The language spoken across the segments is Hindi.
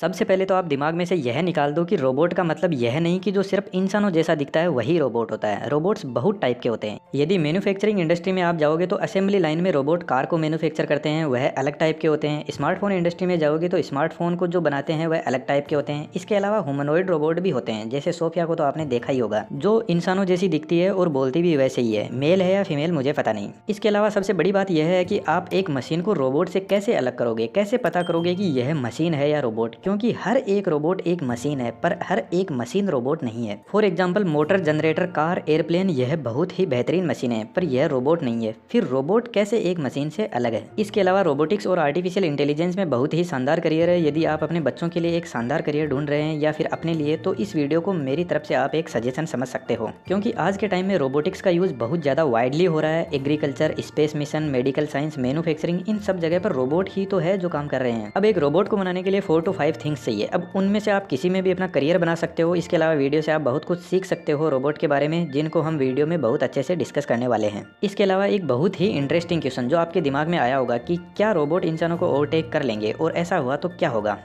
सबसे पहले तो आप दिमाग में से यह निकाल दो कि रोबोट का मतलब यह नहीं कि जो सिर्फ इंसानों जैसा दिखता है वही रोबोट होता है। रोबोट्स बहुत टाइप के होते हैं। यदि मैन्युफैक्चरिंग इंडस्ट्री में आप जाओगे तो असेंबली लाइन में रोबोट कार को मैन्युफैक्चर करते हैं, वह अलग टाइप के होते हैं। स्मार्टफोन इंडस्ट्री में जाओगे तो स्मार्टफोन को जो बनाते हैं वह अलग टाइप के होते हैं। इसके अलावा ह्यूमनॉइड रोबोट भी होते हैं, जैसे सोफिया को तो आपने देखा ही होगा, जो इंसानों जैसी दिखती है और बोलती भी वैसे ही है। मेल है या फीमेल मुझे पता नहीं। इसके अलावा सबसे बड़ी बात यह है कि आप एक मशीन को रोबोट से कैसे अलग करोगे, कैसे पता करोगे कि यह मशीन है या रोबोट, क्योंकि हर एक रोबोट एक मशीन है पर हर एक मशीन रोबोट नहीं है। For example motor, generator, car, airplane, यह बहुत ही बेहतरीन मशीन है पर यह रोबोट नहीं है। फिर रोबोट कैसे एक मशीन से अलग है। इसके अलावा रोबोटिक्स और आर्टिफिशियल इंटेलिजेंस में बहुत ही शानदार करियर है। यदि आप अपने बच्चों के लिए एक शानदार करियर ढूंढ रहे हैं या फिर अपने लिए, तो इस वीडियो को मेरी तरफ से आप एक सजेशन समझ सकते हो, क्योंकि आज के टाइम में रोबोटिक्स का यूज बहुत ज्यादा वाइडली हो रहा है। Agriculture, space mission, medical science, manufacturing, इन सब जगह पर रोबोट ही तो है जो काम कर रहे हैं। अब एक रोबोट को बनाने के लिए 4 to 5 थिंग्स चाहिए। अब उनमें से आप किसी में भी अपना करियर बना सकते हो। इसके अलावा वीडियो से आप बहुत कुछ सीख सकते हो रोबोट के बारे में, जिनको हम वीडियो में बहुत अच्छे से डिस्कस करने वाले हैं। इसके अलावा एक बहुत ही इंटरेस्टिंग क्वेश्चन जो आपके दिमाग में आया होगा कि क्या रोबोट इंसानों को ओवरटेक कर लेंगे, और ऐसा हुआ तो क्या होगा।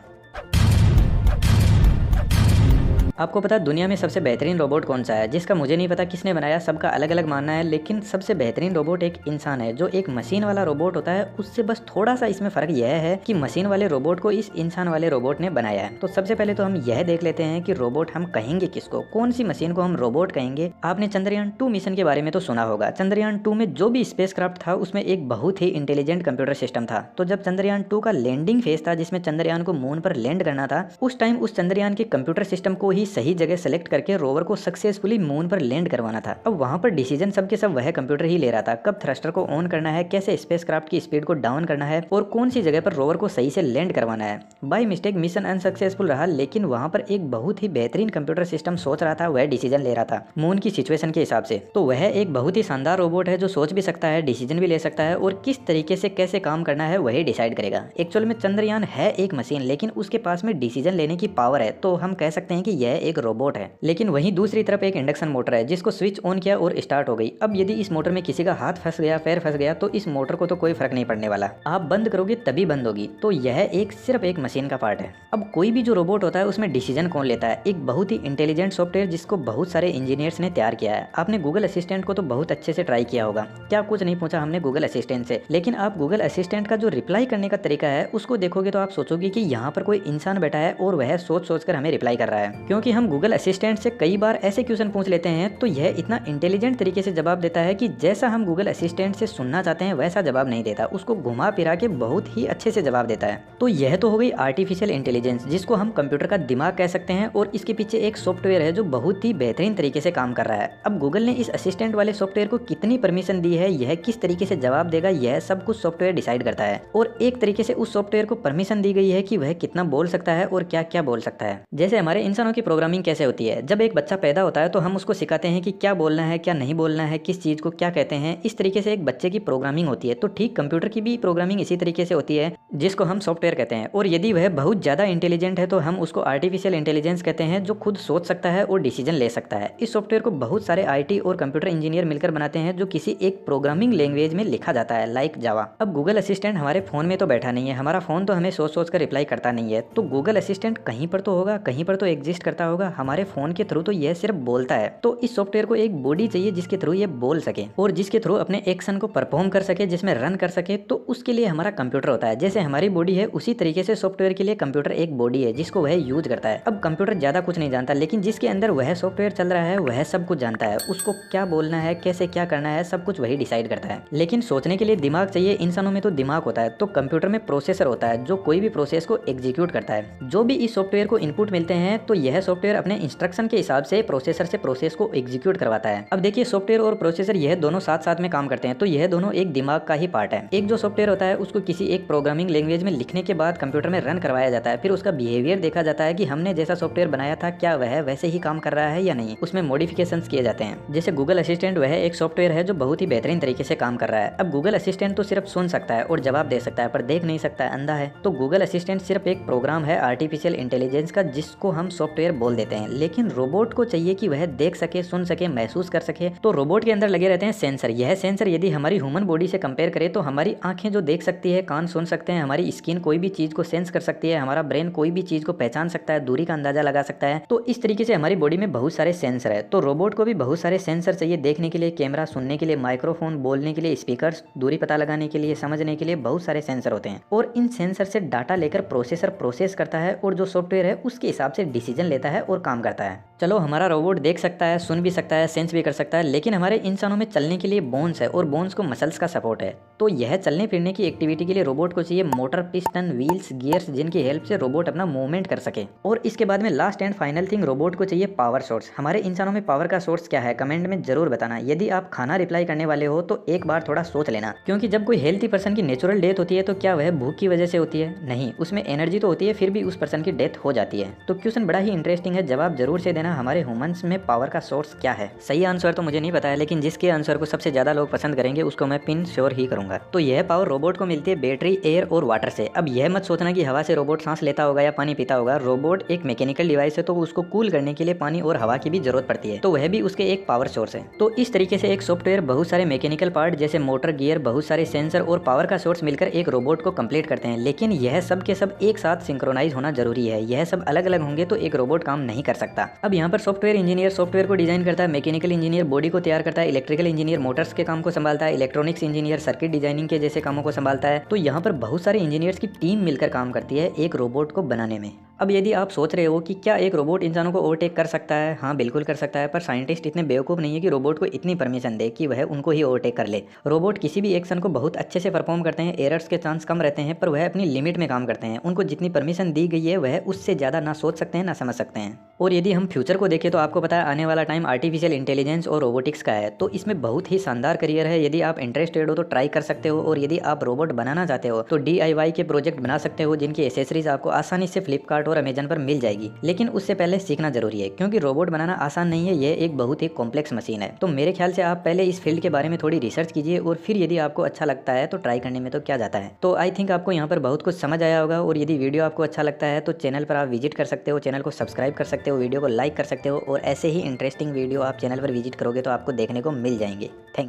आपको पता है दुनिया में सबसे बेहतरीन रोबोट कौन सा है, जिसका मुझे नहीं पता किसने बनाया, सबका अलग अलग मानना है, लेकिन सबसे बेहतरीन रोबोट एक इंसान है। जो एक मशीन वाला रोबोट होता है उससे बस थोड़ा सा इसमें फर्क यह है कि मशीन वाले रोबोट को इस इंसान वाले रोबोट ने बनाया है। तो सबसे पहले तो हम यह देख लेते हैं कि रोबोट हम कहेंगे किसको, कौन सी मशीन को हम रोबोट कहेंगे। आपने चंद्रयान 2 मिशन के बारे में तो सुना होगा। चंद्रयान 2 में जो भी स्पेसक्राफ्ट था उसमें एक बहुत ही इंटेलिजेंट कंप्यूटर सिस्टम था। तो जब चंद्रयान 2 का लैंडिंग फेज था, जिसमें चंद्रयान को मून पर लैंड करना था, उस टाइम उस चंद्रयान के कंप्यूटर सिस्टम को ही सही जगह सेलेक्ट करके रोवर को सक्सेसफुली मून पर लैंड करवाना था। अब वहां पर डिसीजन सबके सब वह कंप्यूटर ही ले रहा था, कब थ्रस्टर को ऑन करना है, कैसे स्पेसक्राफ्ट की स्पीड को डाउन करना है, और कौन सी जगह पर रोवर को सही से लैंड करवाना है। बाय मिस्टेक मिशन अनसक्सेसफुल रहा, लेकिन वहां पर एक बहुत ही बेहतरीन कंप्यूटर सिस्टम सोच रहा था, वह डिसीजन ले रहा था मून की सिचुएशन के हिसाब से। तो वह एक बहुत ही शानदार रोबोट है जो सोच भी सकता है, डिसीजन भी ले सकता है, और किस तरीके से कैसे काम करना है वही डिसाइड करेगा। एक्चुअल में चंद्रयान है एक मशीन, लेकिन उसके पास में डिसीजन लेने की पावर है, तो हम कह सकते हैं कि यह एक रोबोट है। लेकिन वहीं दूसरी तरफ एक इंडक्शन मोटर है, जिसको स्विच ऑन किया और स्टार्ट हो गई। अब यदि इस मोटर में किसी का हाथ फंस गया, पैर फंस गया, तो इस मोटर को तो कोई फर्क नहीं पड़ने वाला, आप बंद करोगे तभी बंद होगी। तो यह एक सिर्फ एक मशीन का पार्ट है। अब कोई भी जो रोबोट होता है उसमें डिसीजन कौन लेता है, एक बहुत ही इंटेलिजेंट सॉफ्टवेयर जिसको बहुत सारे इंजीनियर्स ने तैयार किया है। आपने गूगल असिस्टेंट को तो बहुत अच्छे से ट्राई किया होगा, क्या कुछ नहीं पूछा हमने गूगल असिस्टेंट से, लेकिन आप गूगल असिस्टेंट का जो रिप्लाई करने का तरीका है उसको देखोगे तो आप सोचोगे कि यहाँ पर कोई इंसान बैठा है और वह सोच सोच कर हमें रिप्लाई कर रहा है। क्योंकि हम गूगल असिस्टेंट से कई बार ऐसे क्वेश्चन पूछ लेते हैं तो यह इतना इंटेलिजेंट तरीके से जवाब देता है कि जैसा हम गूगल असिस्टेंट से सुनना चाहते हैं वैसा जवाब नहीं देता, उसको घुमा फिरा के बहुत ही अच्छे से जवाब देता है। तो यह तो हो गई आर्टिफिशियल इंटेलिजेंस, जिसको हम कंप्यूटर का दिमाग कह सकते हैं, और इसके पीछे एक सॉफ्टवेयर है जो बहुत ही बेहतरीन तरीके से काम कर रहा है। अब गूगल ने इस असिस्टेंट वाले सॉफ्टवेयर को कितनी परमिशन दी है, यह किस तरीके से जवाब देगा, यह सब कुछ सॉफ्टवेयर डिसाइड करता है। और एक तरीके से उस सॉफ्टवेयर को परमिशन दी गई है कि वह कितना बोल सकता है और क्या क्या बोल सकता है। जैसे हमारे इंसानों की प्रोग्रामिंग कैसे होती है, जब एक बच्चा पैदा होता है तो हम उसको सिखाते हैं कि क्या बोलना है, क्या नहीं बोलना है, किस चीज को क्या कहते हैं। इस तरीके से एक बच्चे की प्रोग्रामिंग होती है। तो ठीक कंप्यूटर की भी प्रोग्रामिंग इसी तरीके से होती है, जिसको हम सॉफ्टवेयर कहते हैं। और यदि वह बहुत ज्यादा इंटेलिजेंट है तो हम उसको आर्टिफिशियल इंटेलिजेंस कहते हैं, जो खुद सोच सकता है और डिसीजन ले सकता है। इस सॉफ्टवेयर को बहुत सारे आईटी और कंप्यूटर इंजीनियर मिलकर बनाते हैं, जो किसी एक प्रोग्रामिंग लैंग्वेज में लिखा जाता है, लाइक जावा। अब गूगल असिस्टेंट हमारे फोन में तो बैठा नहीं है, हमारा फोन तो हमें सोच सोच कर रिप्लाई करता नहीं है। तो गूगल असिस्टेंट कहीं पर तो होगा, कहीं पर तो एग्जिस्ट करता होगा हमारे फोन के थ्रू, तो यह सिर्फ बोलता है। तो इस सॉफ्टवेयर को एक बॉडी चाहिए जिसके थ्रू ये बोल सके और जिसके थ्रू अपने एक्शन को परफॉर्म कर सके, जिसमें रन कर सके। तो उसके लिए हमारा कंप्यूटर होता है। जैसे हमारी बॉडी है उसी तरीके से सॉफ्टवेयर के लिए कंप्यूटर एक बॉडी है जिसको वह यूज करता है। अब कंप्यूटर ज्यादा कुछ नहीं जानता, लेकिन जिसके अंदर वह सॉफ्टवेयर चल रहा है वह सब कुछ जानता है। उसको क्या बोलना है, कैसे क्या करना है, सब कुछ वही डिसाइड करता है। लेकिन सोचने के लिए दिमाग चाहिए। इंसानों में तो दिमाग होता है, तो कंप्यूटर में प्रोसेसर होता है जो कोई भी प्रोसेस को एग्जीक्यूट करता है। जो भी इस सॉफ्टवेयर को इनपुट मिलते हैं तो यह सॉफ्टवेयर अपने इंस्ट्रक्शन के हिसाब से प्रोसेसर से प्रोसेस को एग्जीक्यूट करवाता है। अब देखिए सॉफ्टवेयर और प्रोसेसर यह दोनों साथ साथ में काम करते हैं, तो यह दोनों एक दिमाग का ही पार्ट है। एक जो सॉफ्टवेयर होता है उसको किसी एक प्रोग्रामिंग लैंग्वेज में लिखने के बाद कंप्यूटर में रन करवाया जाता है। फिर उसका बिहेवियर देखा जाता है कि हमने जैसा सॉफ्टवेयर बनाया था क्या वह वैसे ही काम कर रहा है या नहीं, उसमें मॉडिफिकेशंस किए जाते हैं। जैसे गूगल असिस्टेंट वह एक सॉफ्टवेयर है जो बहुत ही बेहतरीन तरीके से काम कर रहा है। अब गूगल असिस्टेंट तो सिर्फ सुन सकता है और जवाब दे सकता है, पर देख नहीं सकता है, अंधा है। तो गूगल असिस्टेंट सिर्फ एक प्रोग्राम है आर्टिफिशियल इंटेलिजेंस का, जिसको हम सॉफ्टवेयर बोल देते हैं, लेकिन रोबोट को चाहिए कि वह देख सके, सुन सके, महसूस कर सके। तो रोबोट के अंदर लगे रहते हैं सेंसर। यह सेंसर यदि हमारी ह्यूमन बॉडी से कंपेयर करें तो हमारी आंखें जो देख सकती है, कान सुन सकते हैं, हमारी स्किन कोई भी चीज़ को सेंस कर सकती है, हमारा ब्रेन कोई भी चीज़ को पहचान सकता है, दूरी का अंदाजा लगा सकता है। तो इस तरीके से हमारी बॉडी में बहुत सारे सेंसर है। तो रोबोट को भी बहुत सारे सेंसर चाहिए, देखने के लिए कैमरा, सुनने के लिए माइक्रोफोन, बोलने के लिए स्पीकर्स, दूरी पता लगाने के लिए, समझने के लिए बहुत सारे सेंसर होते हैं। और इन सेंसर से डाटा लेकर प्रोसेसर प्रोसेस करता है और जो सॉफ्टवेयर है उसके हिसाब से डिसीजन लेता है और काम करता है। चलो, हमारा रोबोट देख सकता है, सुन भी सकता है, सेंस भी कर सकता है, लेकिन हमारे इंसानों में चलने के लिए बोन्स है और बोन्स को मसल्स का सपोर्ट है। तो यह चलने फिरने की एक्टिविटी के लिए रोबोट को चाहिए मोटर, पिस्टन, व्हील्स, गियर्स, जिनकी हेल्प से रोबोट अपना मूवमेंट कर सके। और इसके बाद में last and final thing, robot को चाहिए पावर सोर्स। हमारे इंसानों में पावर का सोर्स क्या है, कमेंट में जरूर बताना। यदि आप खाना रिप्लाई करने वाले हो तो एक बार थोड़ा सोच लेना, क्योंकि जब कोई हेल्थी पर्सन की नेचुरल डेथ होती है तो क्या वह भूख की वजह से होती है? नहीं, उसमें एनर्जी तो होती है, फिर भी उस पर्सन की डेथ हो जाती है। तो क्वेश्चन बड़ा ही इंटरेस्टिंग है, जवाब जरूर से देना, हमारे ह्यूमंस में पावर का सोर्स क्या है? सही आंसर तो मुझे नहीं पता है, लेकिन जिसके आंसर को सबसे ज्यादा लोग पसंद करेंगे उसको मैं पिन श्योर ही करूंगा। तो यह पावर रोबोट को मिलती है बैटरी, एयर और वाटर से। अब यह मत सोचना कि हवा से रोबोट सांस लेता होगा या पानी पीता होगा। रोबोट एक मैकेनिकल डिवाइस है, तो उसको कूल करने के लिए पानी और हवा की भी जरूरत पड़ती है, तो वह भी उसके एक पावर सोर्स है। तो इस तरीके से एक सॉफ्टवेयर बहुत सारे मैकेनिकल पार्ट जैसे मोटर, गियर, बहुत सारे सेंसर और पावर का सोर्स मिलकर एक रोबोट को कंप्लीट करते हैं। लेकिन यह सब के सब एक साथ सिंक्रोनाइज होना जरूरी है। यह सब अलग अलग होंगे तो एक रोबोट काम नहीं कर सकता। अब यहाँ पर सॉफ्टवेयर इंजीनियर सॉफ्टवेयर को डिजाइन करता है, मैकेनिकल इंजीनियर बॉडी को तैयार करता है, इलेक्ट्रिकल इंजीनियर मोटर्स के काम को संभालता है, इलेक्ट्रॉनिक्स इंजीनियर सर्किट डिजाइनिंग के जैसे कामों को संभालता है। तो यहाँ पर बहुत सारे इंजीनियर्स की टीम मिलकर काम करती है एक रोबोट को बनाने में। अब यदि आप सोच रहे हो कि क्या एक रोबोट इंसानों को ओवरटेक कर सकता है? हाँ, बिल्कुल कर सकता है, पर साइंटिस्ट इतने बेवकूफ़ नहीं है कि रोबोट को इतनी परमिशन दे कि वह उनको ही ओवरटेक कर ले। रोबोट किसी भी एक्शन को बहुत अच्छे से परफॉर्म करते हैं, एरर्स के चांस कम रहते हैं, पर वह अपनी लिमिट में काम करते हैं। उनको जितनी परमिशन दी गई है वह उससे ज़्यादा ना सोच सकते हैं ना समझ सकते हैं। और यदि हम फ्यूचर को देखें तो आपको पता है आने वाला टाइम आर्टिफिशियल इंटेलिजेंस और रोबोटिक्स का है। तो इसमें बहुत ही शानदार करियर है। यदि आप इंटरेस्टेड हो तो ट्राई कर सकते हो, और यदि आप रोबोट बनाना चाहते हो तो DIY के प्रोजेक्ट बना सकते हो, जिनकी एसेसरीज आपको आसानी से फ्लिपकार्ट और अमेजन पर मिल जाएगी। लेकिन उससे पहले सीखना जरूरी है, क्योंकि रोबोट बनाना आसान नहीं है, यह एक बहुत ही कॉम्प्लेक्स मशीन है। तो मेरे ख्याल से आप पहले इस फील्ड के बारे में थोड़ी रिसर्च कीजिए, और फिर यदि आपको अच्छा लगता है तो ट्राई करने में तो क्या जाता है। तो आई थिंक आपको यहाँ पर बहुत कुछ समझ आया होगा। और यदि वीडियो आपको अच्छा लगता है तो चैनल पर आप विजिट कर सकते हो, चैनल को सब्सक्राइब कर सकते हो, वीडियो को लाइक कर सकते हो, और ऐसे ही इंटरेस्टिंग वीडियो आप चैनल पर विजिट करोगे तो आपको देखने को मिल जाएंगे। थैंक